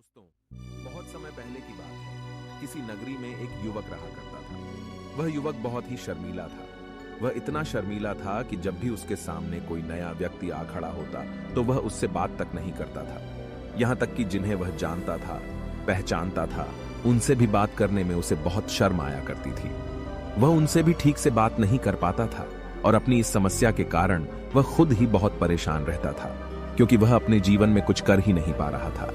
दोस्तों, बहुत समय पहले की बात है। किसी नगरी में एक युवक रहा करता था। वह युवक बहुत ही शर्मीला था। वह इतना शर्मीला था कि जब भी उसके सामने कोई नया व्यक्ति आ खड़ा होता तो वह उससे बात तक नहीं करता था। यहां तक कि जिन्हें वह जानता था, पहचानता था, उनसे भी बात करने में उसे बहुत शर्म आया करती थी। वह उनसे भी ठीक से बात नहीं कर पाता था और अपनी इस समस्या के कारण वह खुद ही बहुत परेशान रहता था, क्योंकि वह अपने जीवन में कुछ कर ही नहीं पा रहा था।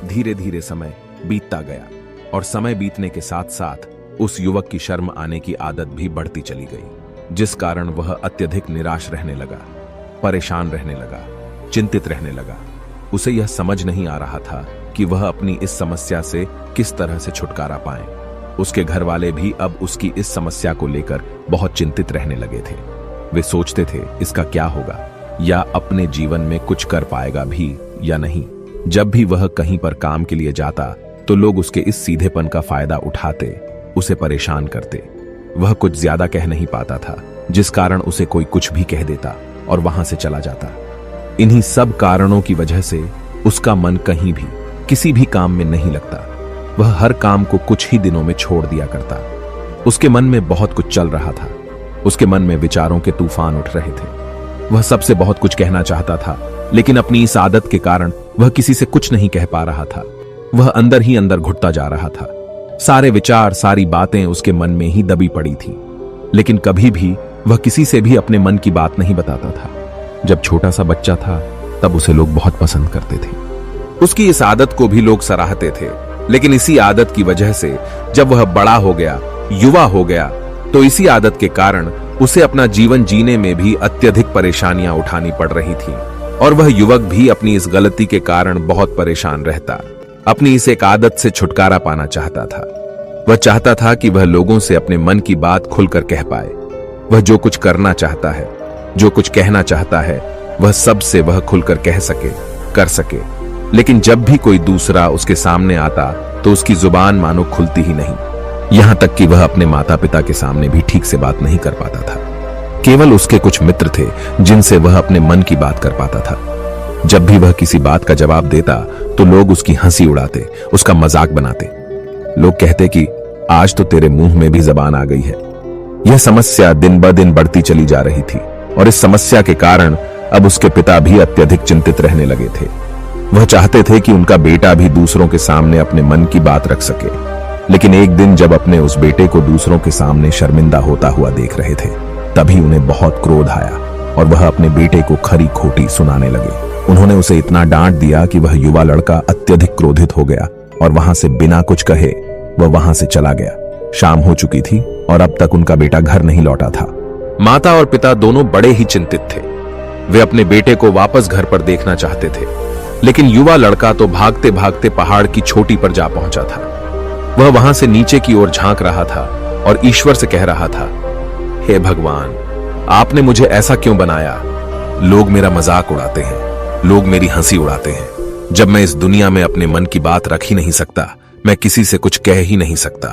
धीरे धीरे समय बीतता गया और समय बीतने के साथ साथ उस युवक की शर्म आने की आदत भी बढ़ती चली गई, जिस कारण वह अत्यधिक निराश रहने लगा, परेशान रहने लगा, चिंतित रहने लगा। उसे यह समझ नहीं आ रहा था कि वह अपनी इस समस्या से किस तरह से छुटकारा पाए। उसके घर वाले भी अब उसकी इस समस्या को लेकर बहुत चिंतित रहने लगे थे। वे सोचते थे इसका क्या होगा, या अपने जीवन में कुछ कर पाएगा भी या नहीं। जब भी वह कहीं पर काम के लिए जाता तो लोग उसके इस सीधेपन का फायदा उठाते, उसे परेशान करते। वह कुछ ज्यादा कह नहीं पाता था, जिस कारण उसे कोई कुछ भी कह देता और वहां से चला जाता। इन्हीं सब कारणों की वजह से उसका मन कहीं भी किसी भी काम में नहीं लगता। वह हर काम को कुछ ही दिनों में छोड़ दिया करता। उसके मन में बहुत कुछ चल रहा था। उसके मन में विचारों के तूफान उठ रहे थे। वह सबसे बहुत कुछ कहना चाहता था, लेकिन अपनी इस आदत के कारण वह किसी से कुछ नहीं कह पा रहा था। वह अंदर ही अंदर घुटता जा रहा था। सारे विचार, सारी बातें उसके मन में ही दबी पड़ी थी, लेकिन कभी भी वह किसी से भी अपने मन की बात नहीं बताता था। जब छोटा सा बच्चा था तब उसे लोग बहुत पसंद करते थे। उसकी इस आदत को भी लोग सराहते थे, लेकिन इसी आदत की वजह से जब वह बड़ा हो गया, युवा हो गया, तो इसी आदत के कारण उसे अपना जीवन जीने में भी अत्यधिक परेशानियां उठानी पड़ रही थी। और वह युवक भी अपनी इस गलती के कारण बहुत परेशान रहता। अपनी इस एक आदत से छुटकारा पाना चाहता था। वह चाहता था कि वह लोगों से अपने मन की बात खुलकर कह पाए। वह जो कुछ करना चाहता है, जो कुछ कहना चाहता है, वह सबसे वह खुलकर कह सके, कर सके। लेकिन जब भी कोई दूसरा उसके सामने आता तो उसकी जुबान मानो खुलती ही नहीं। यहां तक कि वह अपने माता पिता के सामने भी ठीक से बात नहीं कर पाता था। केवल उसके कुछ मित्र थे जिनसे वह अपने मन की बात कर पाता था। जब भी वह किसी बात का जवाब देता तो लोग उसकी हंसी उड़ाते, उसका मजाक बनाते। लोग कहते कि आज तो तेरे मुंह में भी जबान आ गई है। यह समस्या दिन ब दिन बढ़ती चली जा रही थी और इस समस्या के कारण अब उसके पिता भी अत्यधिक चिंतित रहने लगे थे। वह चाहते थे कि उनका बेटा भी दूसरों के सामने अपने मन की बात रख सके, लेकिन एक दिन जब अपने उस बेटे को दूसरों के सामने शर्मिंदा होता हुआ देख रहे थे, तभी उन्हें बहुत क्रोध आया और वह अपने बेटे को खरी खोटी सुनाने लगे। उन्होंने उसे इतना डांट दिया कि वह युवा लड़का अत्यधिक क्रोधित हो गया और वहां से बिना कुछ कहे वह वहां से चला गया। शाम हो चुकी थी और अब तक उनका बेटा घर नहीं लौटा था। माता और पिता दोनों बड़े ही चिंतित थे। वे अपने बेटे को वापस घर पर देखना चाहते थे, लेकिन युवा लड़का तो भागते भागते पहाड़ की चोटी पर जा पहुंचा था। वह वहां से नीचे की ओर झांक रहा था और ईश्वर से कह रहा था, हे भगवान, आपने मुझे ऐसा क्यों बनाया? लोग मेरा मजाक उड़ाते हैं, लोग मेरी हंसी उड़ाते हैं। जब मैं इस दुनिया में अपने मन की बात रख ही नहीं सकता, मैं किसी से कुछ कह ही नहीं सकता,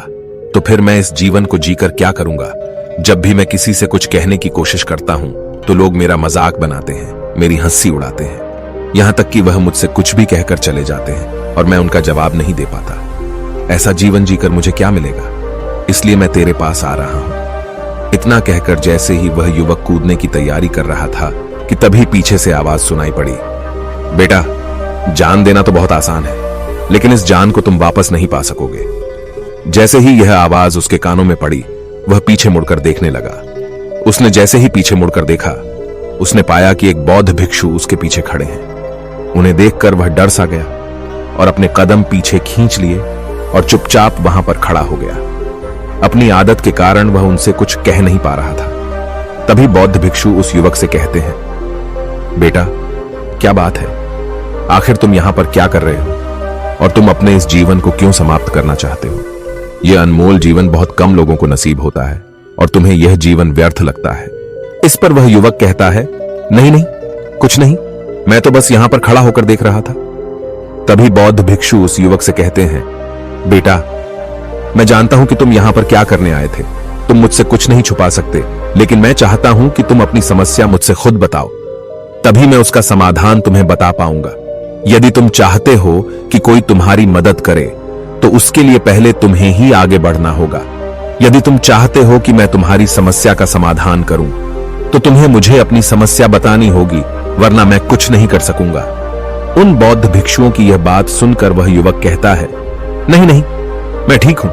तो फिर मैं इस जीवन को जीकर क्या करूंगा? जब भी मैं किसी से कुछ कहने की कोशिश करता हूं तो लोग मेरा मजाक बनाते हैं, मेरी हंसी उड़ाते हैं। यहां तक कि वह मुझसे कुछ भी कहकर चले जाते हैं और मैं उनका जवाब नहीं दे पाता। ऐसा जीवन जीकर मुझे क्या मिलेगा? इसलिए मैं तेरे पास आ रहा हूं। इतना कहकर जैसे ही वह युवक कूदने की तैयारी कर रहा था कि तभी पीछे से आवाज सुनाई पड़ी, बेटा, जान देना तो बहुत आसान है, लेकिन इस जान को तुम वापस नहीं पा सकोगे। जैसे ही यह आवाज उसके कानों में पड़ी, वह पीछे मुड़कर देखने लगा। उसने जैसे ही पीछे मुड़कर देखा, उसने पाया कि एक बौद्ध भिक्षु उसके पीछे खड़े हैं। उन्हें देखकर वह डर सा गया और अपने कदम पीछे खींच लिए और चुपचाप वहां पर खड़ा हो गया। अपनी आदत के कारण वह उनसे कुछ कह नहीं पा रहा था। तभी बौद्ध भिक्षु उस युवक से कहते हैं, बेटा, क्या बात है? आखिर तुम यहां पर क्या कर रहे हो और तुम अपने इस जीवन को क्यों समाप्त करना चाहते हो? यह अनमोल जीवन बहुत कम लोगों को नसीब होता है और तुम्हें यह जीवन व्यर्थ लगता है। इस पर वह युवक कहता है, नहीं नहीं, कुछ नहीं, मैं तो बस यहां पर खड़ा होकर देख रहा था। तभी बौद्ध भिक्षु उस युवक से कहते हैं, बेटा, मैं जानता हूं कि तुम यहां पर क्या करने आए थे। तुम मुझसे कुछ नहीं छुपा सकते, लेकिन मैं चाहता हूं कि तुम अपनी समस्या मुझसे खुद बताओ, तभी मैं उसका समाधान तुम्हें बता पाऊंगा। यदि तुम चाहते हो कि कोई तुम्हारी मदद करे तो उसके लिए पहले तुम्हें ही आगे बढ़ना होगा। यदि तुम चाहते हो कि मैं तुम्हारी समस्या का समाधान करूं तो तुम्हें मुझे अपनी समस्या बतानी होगी, वरना मैं कुछ नहीं कर सकूंगा। उन बौद्ध भिक्षुओं की यह बात सुनकर वह युवक कहता है, नहीं नहीं, मैं ठीक हूं,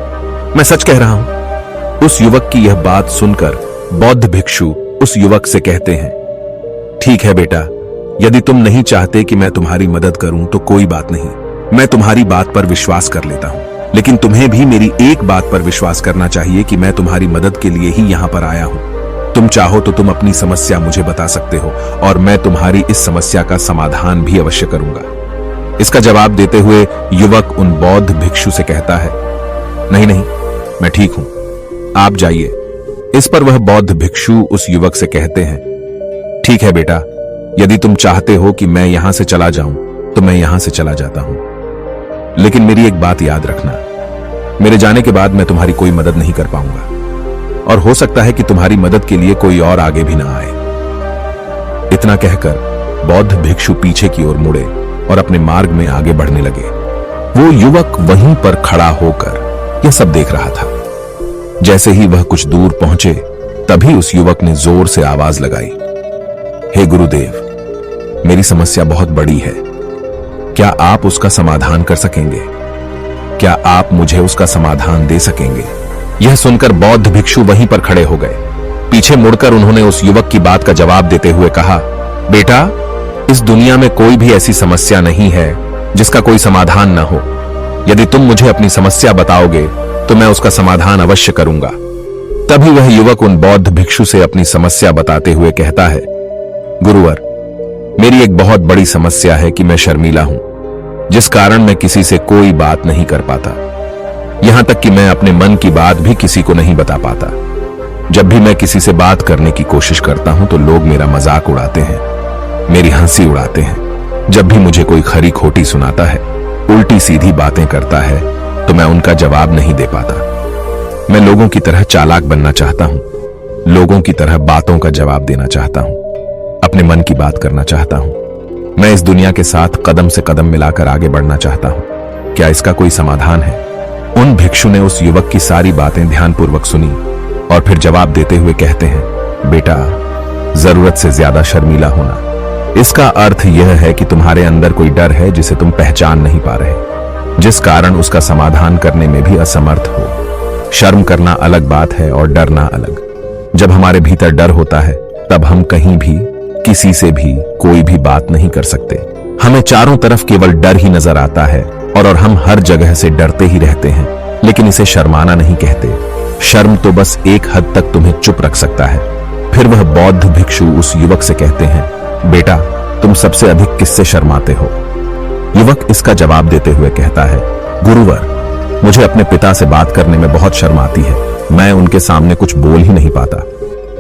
मैं सच कह रहा हूं। उस युवक की यह बात सुनकर बौद्ध भिक्षु उस युवक से कहते हैं, ठीक है बेटा, यदि तुम नहीं चाहते कि मैं तुम्हारी मदद करूं तो कोई बात नहीं, मैं तुम्हारी बात पर विश्वास कर लेता हूं। लेकिन तुम्हें भी मेरी एक बात पर विश्वास करना चाहिए कि मैं तुम्हारी मदद के लिए ही यहां पर आया हूं। तुम चाहो तो तुम अपनी समस्या मुझे बता सकते हो और मैं तुम्हारी इस समस्या का समाधान भी अवश्य करूंगा। इसका जवाब देते हुए युवक उन बौद्ध भिक्षु से कहता है, नहीं नहीं, मैं ठीक हूं, आप जाइए। इस पर वह बौद्ध भिक्षु उस युवक से कहते हैं, ठीक है बेटा, यदि तुम चाहते हो कि मैं यहां से चला जाऊं तो मैं यहां से चला जाता हूं, लेकिन मेरी एक बात याद रखना, मेरे जाने के बाद मैं तुम्हारी कोई मदद नहीं कर पाऊंगा और हो सकता है कि तुम्हारी मदद के लिए कोई और आगे भी ना आए। इतना कहकर बौद्ध भिक्षु पीछे की ओर मुड़े और अपने मार्ग में आगे बढ़ने लगे। वो युवक वहीं पर खड़ा होकर यह सब देख रहा था। जैसे ही वह कुछ दूर पहुंचे तभी उस युवक ने जोर से आवाज लगाई, हे गुरुदेव, मेरी समस्या बहुत बड़ी है, क्या आप उसका समाधान कर सकेंगे? क्या आप मुझे उसका समाधान दे सकेंगे? यह सुनकर बौद्ध भिक्षु वहीं पर खड़े हो गए। पीछे मुड़कर उन्होंने उस युवक की बात का जवाब देते हुए कहा, बेटा, इस दुनिया में कोई भी ऐसी समस्या नहीं है जिसका कोई समाधान न हो। यदि तुम मुझे अपनी समस्या बताओगे तो मैं उसका समाधान अवश्य करूंगा। तभी वह युवक उन बौद्ध भिक्षु से अपनी समस्या बताते हुए कहता है, गुरुवर, मेरी एक बहुत बड़ी समस्या है कि मैं शर्मीला हूं, जिस कारण मैं किसी से कोई बात नहीं कर पाता। यहां तक कि मैं अपने मन की बात भी किसी को नहीं बता पाता। जब भी मैं किसी से बात करने की कोशिश करता हूं तो लोग मेरा मजाक उड़ाते हैं, मेरी हंसी उड़ाते हैं। जब भी मुझे कोई खरी खोटी सुनाता है, उल्टी सीधी बातें करता है, तो मैं उनका जवाब नहीं दे पाता। मैं लोगों की तरह चालाक बनना चाहता हूं, लोगों की तरह बातों का जवाब देना चाहता हूं, अपने मन की बात करना चाहता हूं। मैं इस दुनिया के साथ कदम से कदम मिलाकर आगे बढ़ना चाहता हूं। क्या इसका कोई समाधान है? उन भिक्षु ने उस युवक की सारी बातें ध्यानपूर्वक सुनी और फिर जवाब देते हुए कहते हैं, बेटा, जरूरत से ज्यादा शर्मीला होना, इसका अर्थ यह है कि तुम्हारे अंदर कोई डर है जिसे तुम पहचान नहीं पा रहे, जिस कारण उसका समाधान करने में भी असमर्थ हो। शर्म करना अलग बात है और डरना अलग। जब हमारे भीतर डर होता है तब हम कहीं भी, किसी से भी कोई भी बात नहीं कर सकते। हमें चारों तरफ केवल डर ही नजर आता है और हम हर जगह से डरते ही रहते हैं, लेकिन इसे शर्माना नहीं कहते। शर्म तो बस एक हद तक तुम्हें चुप रख सकता है। फिर वह बौद्ध भिक्षु उस युवक से कहते हैं, बेटा, तुम सबसे अधिक किससे शर्माते हो? युवक इसका जवाब देते हुए कहता है, गुरुवर, मुझे अपने पिता से बात करने में बहुत शर्म आती है, मैं उनके सामने कुछ बोल ही नहीं पाता।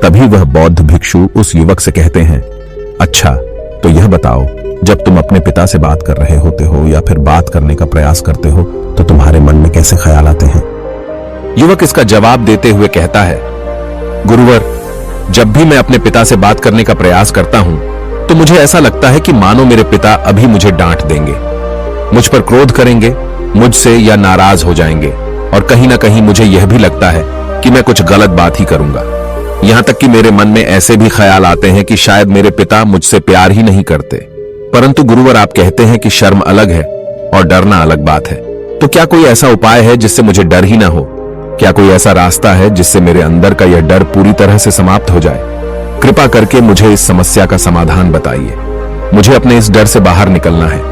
तभी वह बौद्ध भिक्षु उस युवक से कहते हैं, अच्छा, तो यह बताओ, जब तुम अपने पिता से बात कर रहे होते हो या फिर बात करने का प्रयास करते हो तो तुम्हारे मन में कैसे ख्याल आते हैं? युवक इसका जवाब देते हुए कहता है, गुरुवर, जब भी मैं अपने पिता से बात करने का प्रयास करता हूं तो मुझे ऐसा लगता है कि मानो मेरे पिता अभी मुझे डांट देंगे, मुझ पर क्रोध करेंगे, मुझसे या नाराज हो जाएंगे, और कहीं ना कहीं मुझे यह भी लगता है कि मैं कुछ गलत बात ही करूंगा। यहां तक कि मेरे मन में ऐसे भी ख्याल आते हैं कि शायद मेरे पिता मुझसे प्यार ही नहीं करते। परंतु गुरुवर, आप कहते हैं कि शर्म अलग है और डरना अलग बात है, तो क्या कोई ऐसा उपाय है जिससे मुझे डर ही ना हो? क्या कोई ऐसा रास्ता है जिससे मेरे अंदर का यह डर पूरी तरह से समाप्त हो जाए? कृपा करके मुझे इस समस्या का समाधान बताइए। मुझे अपने इस डर से बाहर निकलना है,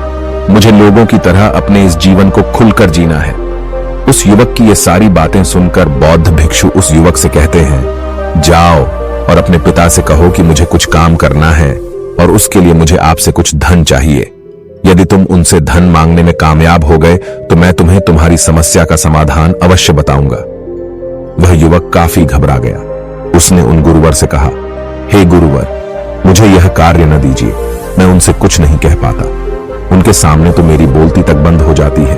मुझे लोगों की तरह अपने इस जीवन को खुलकर जीना है। उस युवक की ये सारी बातें सुनकर बौद्ध भिक्षु उस युवक से कहते हैं, जाओ और अपने पिता से कहो कि मुझे कुछ काम करना है और उसके लिए मुझे आपसे कुछ धन चाहिए। यदि तुम उनसे धन मांगने में कामयाब हो गए तो मैं तुम्हें तुम्हारी समस्या का समाधान अवश्य बताऊंगा। वह युवक काफी घबरा गया। उसने उन गुरुवर से कहा, हे गुरुवर, मुझे यह कार्य न दीजिए, मैं उनसे कुछ नहीं कह पाता। उनके सामने तो मेरी बोलती तक बंद हो जाती है,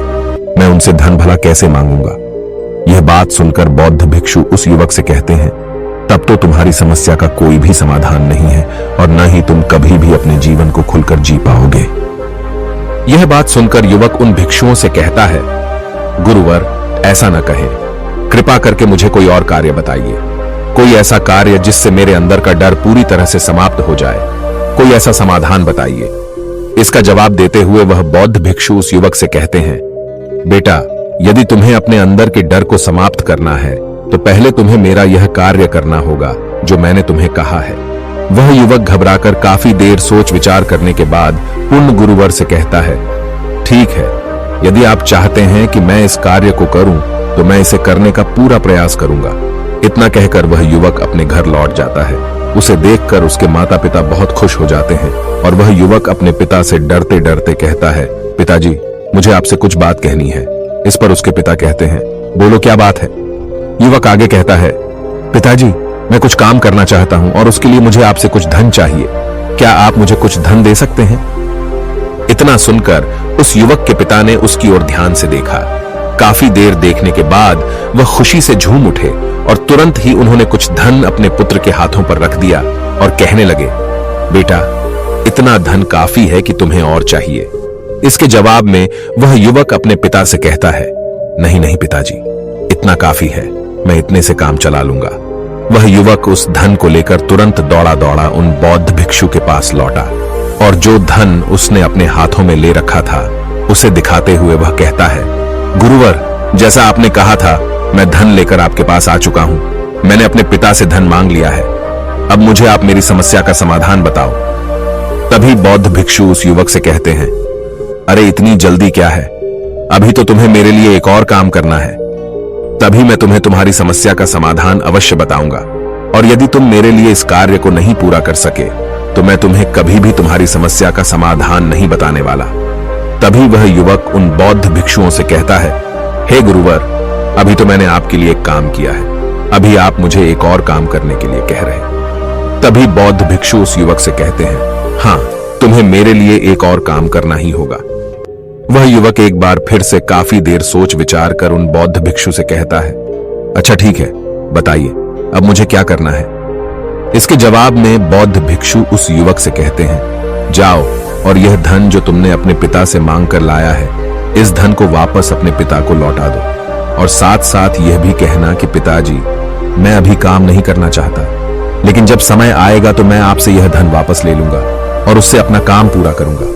मैं उनसे धन भला कैसे मांगूंगा? यह बात सुनकर बौद्ध भिक्षु उस युवक से कहते हैं, तब तो तुम्हारी समस्या का कोई भी समाधान नहीं है और न ही तुम कभी भी अपने जीवन को खुलकर जी पाओगे। यह बात सुनकर युवक उन भिक्षुओं से कहता है, गुरुवर, ऐसा न कहें। कृपा करके मुझे कोई और कार्य बताइए। कोई ऐसा कार्य जिससे मेरे अंदर का डर पूरी तरह से समाप्त हो जाए। कोई ऐसा समाधान बताइए। इसका जवाब देते हुए वह बौद्ध भिक्षु उस युवक से कहते हैं, बेटा, यदि तुम्हें अपने अंदर के डर को समाप्त करना है तो पहले तुम्हें मेरा यह कार्य करना होगा जो मैंने तुम्हें कहा है। वह युवक घबराकर काफी देर सोच विचार करने के बाद पूर्ण गुरुवर से कहता है, ठीक है, यदि आप चाहते हैं कि मैं इस कार्य को करूं तो मैं इसे करने का पूरा प्रयास करूंगा। इतना कहकर वह युवक अपने घर लौट जाता है। उसे देखकर उसके माता पिता बहुत खुश हो जाते हैं और वह युवक अपने पिता से डरते डरते कहता है, पिताजी, मुझे आपसे कुछ बात कहनी है। इस पर उसके पिता कहते हैं, बोलो, क्या बात है? युवक आगे कहता है, पिताजी, मैं कुछ काम करना चाहता हूं और उसके लिए मुझे आपसे कुछ धन चाहिए। क्या आप मुझे कुछ धन दे सकते हैं? इतना सुनकर उस युवक के पिता ने उसकी ओर ध्यान से देखा। काफी देर देखने के बाद वह खुशी से झूम उठे और तुरंत ही उन्होंने कुछ धन अपने पुत्र के हाथों पर रख दिया और कहने लगे, बेटा, इतना धन काफी है कि तुम्हें और चाहिए। इसके जवाब में वह युवक अपने पिता से कहता है, नहीं नहीं पिताजी, इतना काफी है, मैं इतने से काम चला लूंगा। वह युवक उस धन को लेकर तुरंत दौड़ा दौड़ा उन बौद्ध भिक्षु के पास लौटा और जो धन उसने अपने हाथों में ले रखा था उसे दिखाते हुए वह कहता है, गुरुवर, जैसा आपने कहा था, मैं धन लेकर आपके पास आ चुका हूं। मैंने अपने पिता से धन मांग लिया है। अब मुझे आप मेरी समस्या का समाधान बताओ। तभी बौद्ध भिक्षु उस युवक से कहते हैं, अरे इतनी जल्दी क्या है? अभी तो तुम्हें मेरे लिए एक और काम करना है, तभी मैं तुम्हें तुम्हारी समस्या का समाधान अवश्य बताऊंगा। और यदि तुम मेरे लिए इस कार्य को नहीं पूरा कर सके तो मैं तुम्हें कभी भी तुम्हारी समस्या का समाधान नहीं बताने वाला। तभी वह युवक उन बौद्ध भिक्षुओं से कहता है, हे गुरुवर, अभी तो मैंने आपके लिए एक काम किया है, अभी आप मुझे एक और काम करने के लिए कह रहे हैं। तभी बौद्ध भिक्षु उस युवक से कहते हैं, हाँ, तुम्हें मेरे लिए एक और काम करना ही होगा। वह युवक एक बार फिर से काफी देर सोच विचार कर उन बौद्ध भिक्षु से कहता है, अच्छा ठीक है, बताइए अब मुझे क्या करना है? इसके जवाब में बौद्ध भिक्षु उस युवक से कहते हैं, जाओ और यह धन जो तुमने अपने पिता से मांग कर लाया है, इस धन को वापस अपने पिता को लौटा दो और साथ साथ यह भी कहना कि पिताजी, मैं अभी काम नहीं करना चाहता, लेकिन जब समय आएगा तो मैं आपसे यह धन वापस ले लूंगा और उससे अपना काम पूरा करूंगा।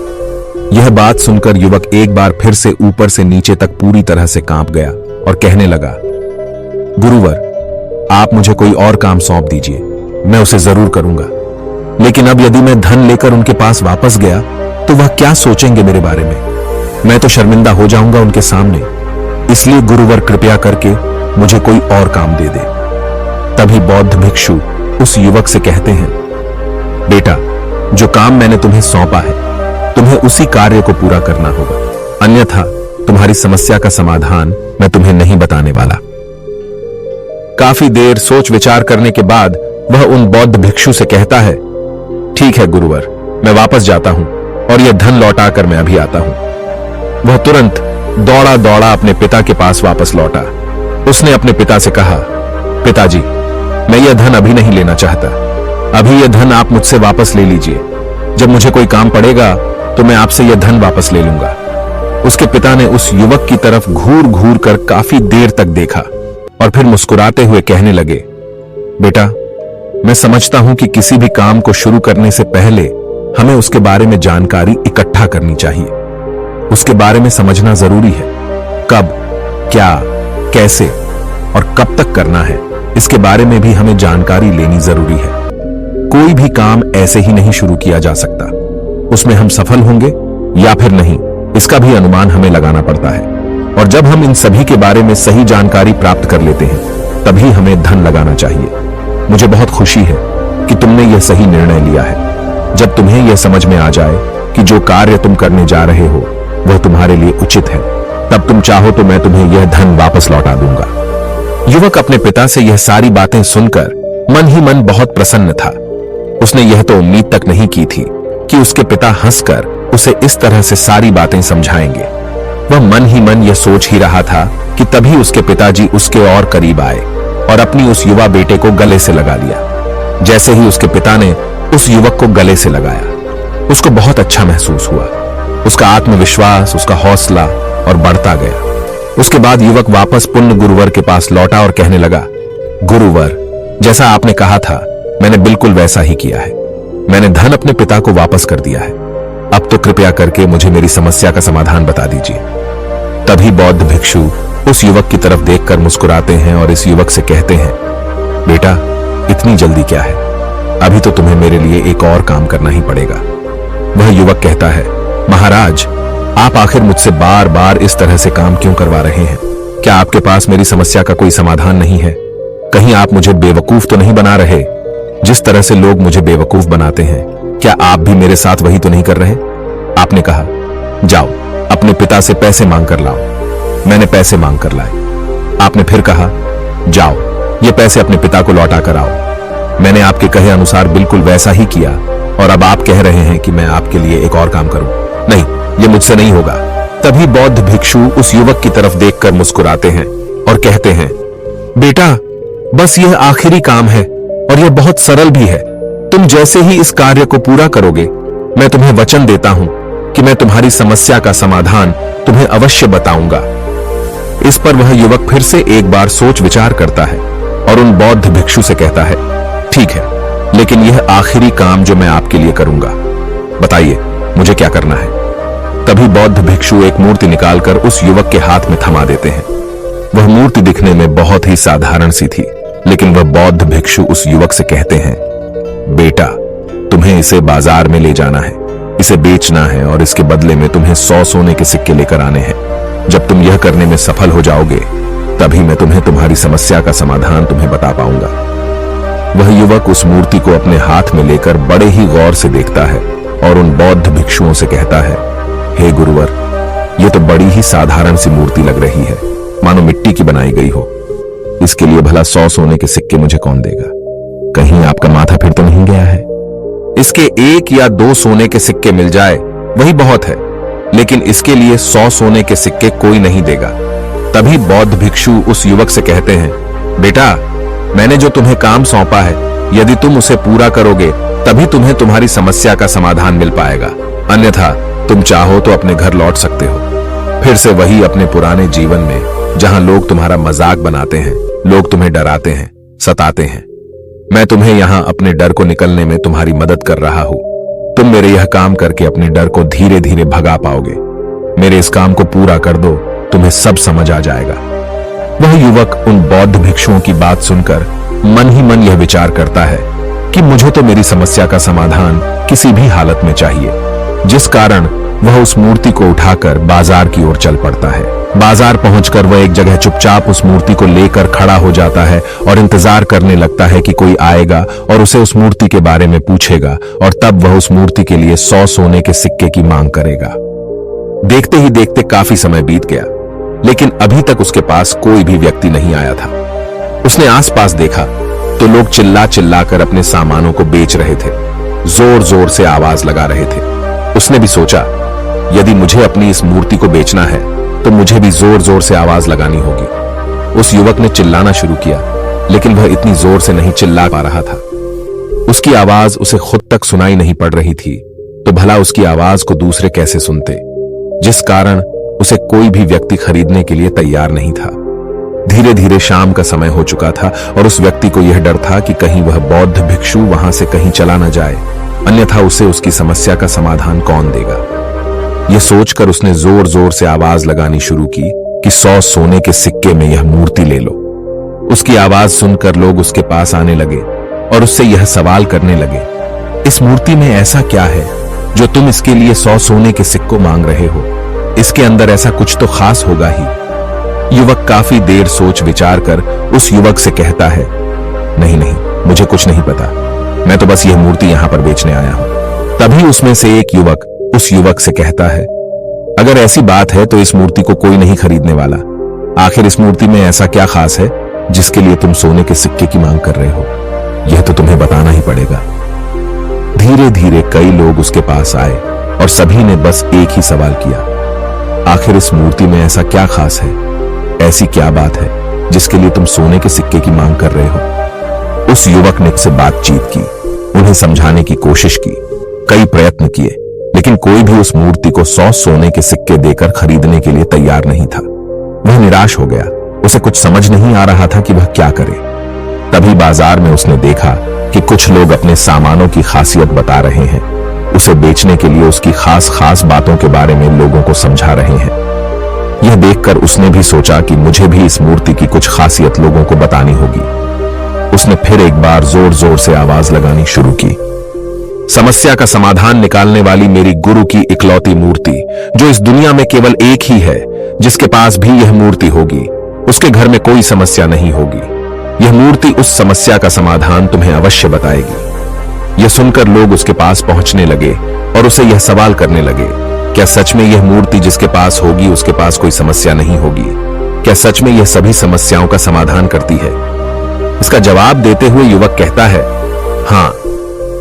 यह बात सुनकर युवक एक बार फिर से ऊपर से नीचे तक पूरी तरह से कांप गया और कहने लगा, गुरुवर, आप मुझे कोई और काम सौंप दीजिए, मैं उसे जरूर करूंगा। लेकिन अब यदि मैं धन लेकर उनके पास वापस गया तो वह क्या सोचेंगे मेरे बारे में? मैं तो शर्मिंदा हो जाऊंगा उनके सामने। इसलिए गुरुवर, कृपया करके मुझे कोई और काम दे दे। तभी बौद्ध भिक्षु उस युवक से कहते हैं, बेटा, जो काम मैंने तुम्हें सौंपा है, तुम्हें उसी कार्य को पूरा करना होगा, अन्यथा तुम्हारी समस्या का समाधान मैं तुम्हें नहीं बताने वाला। काफी देर सोच विचार करने के बाद वह उन बौद्ध भिक्षु से कहता है, ठीक है गुरुवर, मैं वापस जाता हूं और यह धन लौटाकर मैं अभी आता हूं। वह तुरंत दौड़ा दौड़ा अपने पिता के पास वापस लौटा। उसने अपने पिता से कहा, पिताजी, मैं यह धन अभी नहीं लेना चाहता, अभी यह धन आप मुझसे वापस ले लीजिए। जब मुझे कोई काम पड़ेगा तो मैं आपसे यह धन वापस ले लूंगा। उसके पिता ने उस युवक की तरफ घूर घूर कर काफी देर तक देखा और फिर मुस्कुराते हुए कहने लगे, बेटा, मैं समझता हूं कि किसी भी काम को शुरू करने से पहले हमें उसके बारे में जानकारी इकट्ठा करनी चाहिए। उसके बारे में समझना जरूरी है। कब, क्या, कैसे और कब तक करना है, इसके बारे में भी हमें जानकारी लेनी जरूरी है। कोई भी काम ऐसे ही नहीं शुरू किया जा सकता। उसमें हम सफल होंगे या फिर नहीं, इसका भी अनुमान हमें लगाना पड़ता है। और जब हम इन सभी के बारे में सही जानकारी प्राप्त कर लेते हैं, तभी हमें धन लगाना चाहिए। मुझे बहुत खुशी है कि तुमने यह सही निर्णय लिया है। जब तुम्हें यह समझ में आ जाए कि जो कार्य तुम करने जा रहे हो वह तुम्हारे लिए उचित है, तब तुम चाहो तो मैं तुम्हें यह धन वापस लौटा दूंगा। युवक अपने पिता से यह सारी बातें सुनकर मन ही मन बहुत प्रसन्न था। उसने यह तो उम्मीद तक नहीं की थी कि उसके पिता हंसकर उसे इस तरह से सारी बातें समझाएंगे। वह मन ही मन यह सोच ही रहा था कि तभी उसके पिताजी उसके और करीब आए और अपनी उस युवा बेटे को गले से लगा लिया। जैसे ही उसके पिता ने उस युवक को गले से लगाया, उसको बहुत अच्छा महसूस हुआ। उसका आत्मविश्वास, उसका हौसला और बढ़ता गया। उसके बाद युवक वापस पुण्य गुरुवर के पास लौटा और कहने लगा, गुरुवर, जैसा आपने कहा था मैंने बिल्कुल वैसा ही किया है। मैंने धन अपने पिता को वापस कर दिया है। अब तो कृपया करके मुझे मेरी समस्या का समाधान बता दीजिए। तभी बौद्ध भिक्षु उस युवक की तरफ देखकर मुस्कुराते हैं और इस युवक से कहते हैं, बेटा, इतनी जल्दी क्या है? अभी तो तुम्हें मेरे लिए एक और काम करना ही पड़ेगा। वह युवक कहता है, महाराज, आप आखिर मुझसे बार बार इस तरह से काम क्यों करवा रहे हैं? क्या आपके पास मेरी समस्या का कोई समाधान नहीं है? कहीं आप मुझे बेवकूफ तो नहीं बना रहे? जिस तरह से लोग मुझे बेवकूफ बनाते हैं, क्या आप भी मेरे साथ वही तो नहीं कर रहे? आपने कहा, जाओ अपने पिता से पैसे मांग कर लाओ। मैंने पैसे मांग कर लाए। आपने फिर कहा, जाओ ये पैसे अपने पिता को लौटा कर आओ। मैंने आपके कहे अनुसार बिल्कुल वैसा ही किया और अब आप कह रहे हैं कि मैं आपके लिए एक और काम करूं। नहीं, ये मुझसे नहीं होगा। तभी बौद्ध भिक्षु उस युवक की तरफ देखकर मुस्कुराते हैं और कहते हैं, बेटा, बस यह आखिरी काम है और यह बहुत सरल भी है। तुम जैसे ही इस कार्य को पूरा करोगे, मैं तुम्हें वचन देता हूं कि मैं तुम्हारी समस्या का समाधान तुम्हें अवश्य बताऊंगा। इस पर वह युवक फिर से एक बार सोच विचार करता है और उन बौद्ध भिक्षु से कहता है, ठीक है, लेकिन यह आखिरी काम जो मैं आपके लिए करूंगा, बताइए मुझे क्या करना है? तभी बौद्ध भिक्षु एक मूर्ति निकालकर उस युवक के हाथ में थमा देते हैं। वह मूर्ति दिखने में बहुत ही साधारण सी थी, लेकिन वह बौद्ध भिक्षु उस युवक से कहते हैं, बेटा, तुम्हें इसे बाजार में ले जाना है, इसे बेचना है और इसके बदले में तुम्हें 100 सोने के सिक्के लेकर आने हैं। जब तुम यह करने में सफल हो जाओगे, तभी मैं तुम्हें तुम्हारी समस्या का समाधान तुम्हें बता पाऊंगा। वह युवक उस मूर्ति को अपने हाथ में लेकर बड़े ही गौर से देखता है और उन बौद्ध भिक्षुओं से कहता है, हे गुरुवर, यह तो बड़ी ही साधारण सी मूर्ति लग रही है, मानो मिट्टी की बनाई गई हो। इसके लिए भला 100 सोने के सिक्के मुझे कौन देगा? कहीं आपका माथा फिर तो नहीं गया है? इसके 1 या 2 सोने के सिक्के मिल जाए वही बहुत है, लेकिन इसके लिए 100 सोने के सिक्के कोई नहीं देगा। तभी बौद्ध भिक्षु उस युवक से कहते हैं, बेटा, मैंने जो तुम्हें काम सौंपा है, यदि तुम उसे पूरा करोगे तभी तुम्हें तुम्हारी समस्या का समाधान मिल पाएगा, अन्यथा तुम चाहो तो अपने घर लौट सकते हो। फिर से वही अपने पुराने जीवन में, जहां लोग तुम्हारा मजाक बनाते हैं, लोग तुम्हें डराते हैं, सताते हैं। मैं तुम्हें यहां अपने डर को निकलने में तुम्हारी मदद कर रहा हूं। तुम मेरे यह काम करके अपने डर को धीरे धीरे भगा पाओगे। मेरे इस काम को पूरा कर दो, तुम्हें सब समझ आ जाएगा। वह युवक उन बौद्ध भिक्षुओं की बात सुनकर मन ही मन यह विचार करता है कि मुझे तो मेरी समस्या का समाधान किसी भी हालत में चाहिए, जिस कारण वह उस मूर्ति को उठाकर बाजार की ओर चल पड़ता है। बाजार पहुंचकर वह एक जगह चुपचाप उस मूर्ति को लेकर खड़ा हो जाता है और इंतजार करने लगता है कि कोई आएगा और उसे उस मूर्ति के बारे में पूछेगा और तब वह उस मूर्ति के लिए 100 सोने के सिक्के की मांग करेगा। देखते ही देखते काफी समय बीत गया, लेकिन अभी तक उसके पास कोई भी व्यक्ति नहीं आया था। उसने आसपास देखा तो लोग चिल्ला चिल्ला कर अपने सामानों को बेच रहे थे, जोर जोर से आवाज लगा रहे थे। उसने भी सोचा, यदि मुझे अपनी इस मूर्ति को बेचना है तो मुझे भी जोर जोर से आवाज लगानी होगी। उस युवक ने चिल्लाना शुरू किया, लेकिन वह इतनी जोर से नहीं चिल्ला पा रहा था। उसकी आवाज उसे खुद तक सुनाई नहीं पड़ रही थी, तो भला उसकी आवाज को दूसरे कैसे सुनते, जिस कारण उसे कोई भी व्यक्ति खरीदने के लिए तैयार नहीं था। धीरे धीरे शाम का समय हो चुका था और उस व्यक्ति को यह डर था कि कहीं वह बौद्ध भिक्षु वहां से कहीं चला न जाए, अन्यथा उसे उसकी समस्या का समाधान कौन देगा। यह सोचकर उसने जोर जोर से आवाज लगानी शुरू की कि 100 सोने के सिक्के में यह मूर्ति ले लो। उसकी आवाज सुनकर लोग उसके पास आने लगे और उससे यह सवाल करने लगे, इस मूर्ति में ऐसा क्या है जो तुम इसके लिए 100 सोने के सिक्कों मांग रहे हो? इसके अंदर ऐसा कुछ तो खास होगा ही। युवक काफी देर सोच विचार कर उस युवक से कहता है, नहीं नहीं, मुझे कुछ नहीं पता, मैं तो बस यह मूर्ति यहां पर बेचने आया हूं। तभी उसमें से एक युवक उस युवक से कहता है, अगर ऐसी बात है तो इस मूर्ति को कोई नहीं खरीदने वाला। आखिर इस मूर्ति में ऐसा क्या खास है जिसके लिए तुम सोने के सिक्के की मांग कर रहे हो? यह तो तुम्हें बताना ही पड़ेगा। धीरे धीरे कई लोग उसके पास आए और सभी ने बस एक ही सवाल किया, आखिर इस मूर्ति में ऐसा क्या खास है, ऐसी क्या बात है जिसके लिए तुम सोने के सिक्के की मांग कर रहे हो? उस युवक ने उससे बातचीत की, उन्हें समझाने की कोशिश की, कई प्रयत्न किए, लेकिन कोई भी उस मूर्ति को 100 सोने के सिक्के देकर खरीदने के लिए तैयार नहीं था। वह निराश हो गया। उसे कुछ समझ नहीं आ रहा था कि वह क्या करे। तभी बाजार में उसने देखा कि कुछ लोग अपने सामानों की खासियत बता रहे हैं। उसे बेचने के लिए उसकी खास खास बातों के बारे में लोगों को समझा रहे हैं। यह देखकर उसने भी सोचा कि मुझे भी इस मूर्ति की कुछ खासियत लोगों को बतानी होगी। उसने फिर एक बार जोर जोर से आवाज लगानी शुरू की। समस्या का समाधान निकालने वाली मेरी गुरु की इकलौती मूर्ति, जो इस दुनिया में केवल एक ही है, जिसके पास भी यह मूर्ति होगी उसके घर में कोई समस्या नहीं होगी। यह मूर्ति उस समस्या का समाधान तुम्हें अवश्य बताएगी। यह सुनकर लोग उसके पास पहुंचने लगे और उसे यह सवाल करने लगे, क्या सच में यह मूर्ति जिसके पास होगी उसके पास कोई समस्या नहीं होगी? क्या सच में यह सभी समस्याओं का समाधान करती है? इसका जवाब देते हुए युवक कहता है, हाँ,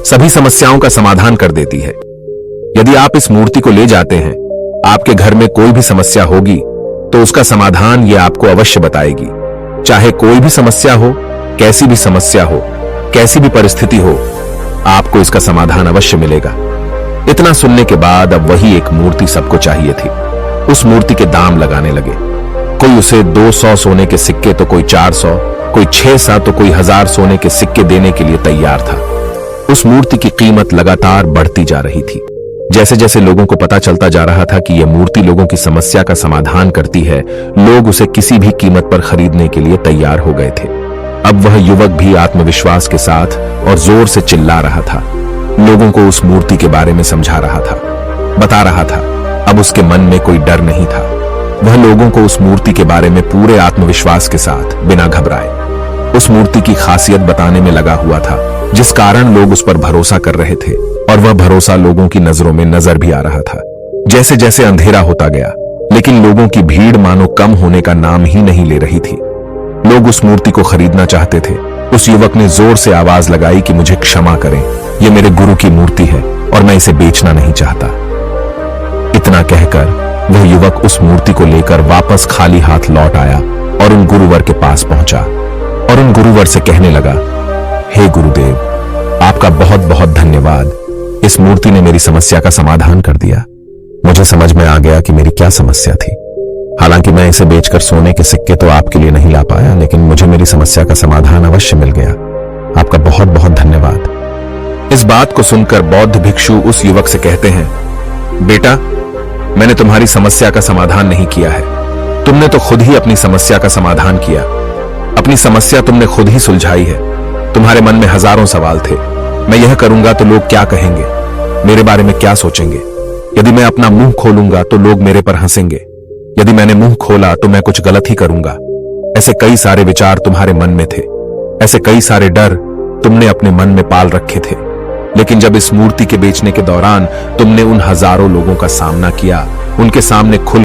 सभी समस्याओं का समाधान कर देती है। यदि आप इस मूर्ति को ले जाते हैं, आपके घर में कोई भी समस्या होगी तो उसका समाधान यह आपको अवश्य बताएगी। चाहे कोई भी समस्या हो, कैसी भी समस्या हो, कैसी भी परिस्थिति हो, आपको इसका समाधान अवश्य मिलेगा। इतना सुनने के बाद अब वही एक मूर्ति सबको चाहिए थी। उस मूर्ति के दाम लगाने लगे। कोई उसे 200 सोने के सिक्के तो कोई 400, कोई 600 तो कोई 1000 सोने के सिक्के देने के लिए तैयार था। उस मूर्ति की कीमत लगातार बढ़ती जा रही थी। जैसे जैसे लोगों को पता चलता जा रहा था कि यह मूर्ति लोगों की समस्या का समाधान करती है, लोग उसे किसी भी कीमत पर खरीदने के लिए तैयार हो गए थे। अब वह युवक भी आत्मविश्वास के साथ और जोर से चिल्ला रहा था, लोगों को उस मूर्ति के बारे में समझा रहा था, बता रहा था। अब उसके मन में कोई डर नहीं था। वह लोगों को उस मूर्ति के बारे में पूरे आत्मविश्वास के साथ, बिना घबराए, उस मूर्ति की खासियत बताने में लगा हुआ था, जिस कारण लोग उस पर भरोसा कर रहे थे। और वह भरोसा लोगों की नजरों में नजर भी आ रहा था। जैसे जैसे अंधेरा होता गया, लेकिन लोगों की भीड़ मानो कम होने का नाम ही नहीं ले रही थी। लोग उस मूर्ति को खरीदना चाहते थे। उस युवक ने जोर से आवाज लगाई कि मुझे क्षमा करें, यह मेरे गुरु की मूर्ति है और मैं इसे बेचना नहीं चाहता। इतना कहकर वह युवक उस मूर्ति को लेकर वापस खाली हाथ लौट आया और उन गुरुवर के पास पहुंचा और उन गुरुवर से कहने लगा, हे गुरुदेव, आपका बहुत बहुत धन्यवाद। इस मूर्ति ने मेरी समस्या का समाधान कर दिया। मुझे समझ में आ गया कि मेरी क्या समस्या थी। हालांकि मैं इसे बेचकर सोने के सिक्के तो आपके लिए नहीं ला पाया, लेकिन मुझे मेरी समस्या का समाधान अवश्य मिल गया। आपका बहुत बहुत धन्यवाद। इस बात को सुनकर बौद्ध भिक्षु उस युवक से कहते हैं, बेटा, मैंने तुम्हारी समस्या का समाधान नहीं किया है। तुमने तो खुद ही अपनी समस्या का समाधान किया। अपनी समस्या तुमने खुद ही सुलझाई है। तुम्हारे मन में हजारों सवाल थे। मैं यह करूंगा तो लोग क्या कहेंगे, मेरे बारे में क्या सोचेंगे? यदि मैं अपना मुंह खोलूंगा तो लोग मेरे पर हंसेंगे। यदि मैंने मुंह खोला तो मैं कुछ गलत ही करूंगा। ऐसे कई सारे विचार तुम्हारे मन में थे। ऐसे कई सारे डर तुमने अपने मन में पाल रखे थे। लेकिन जब इस मूर्ति के बेचने के दौरान तुमने उन हजारों लोगों का सामना किया, उनके सामने खुल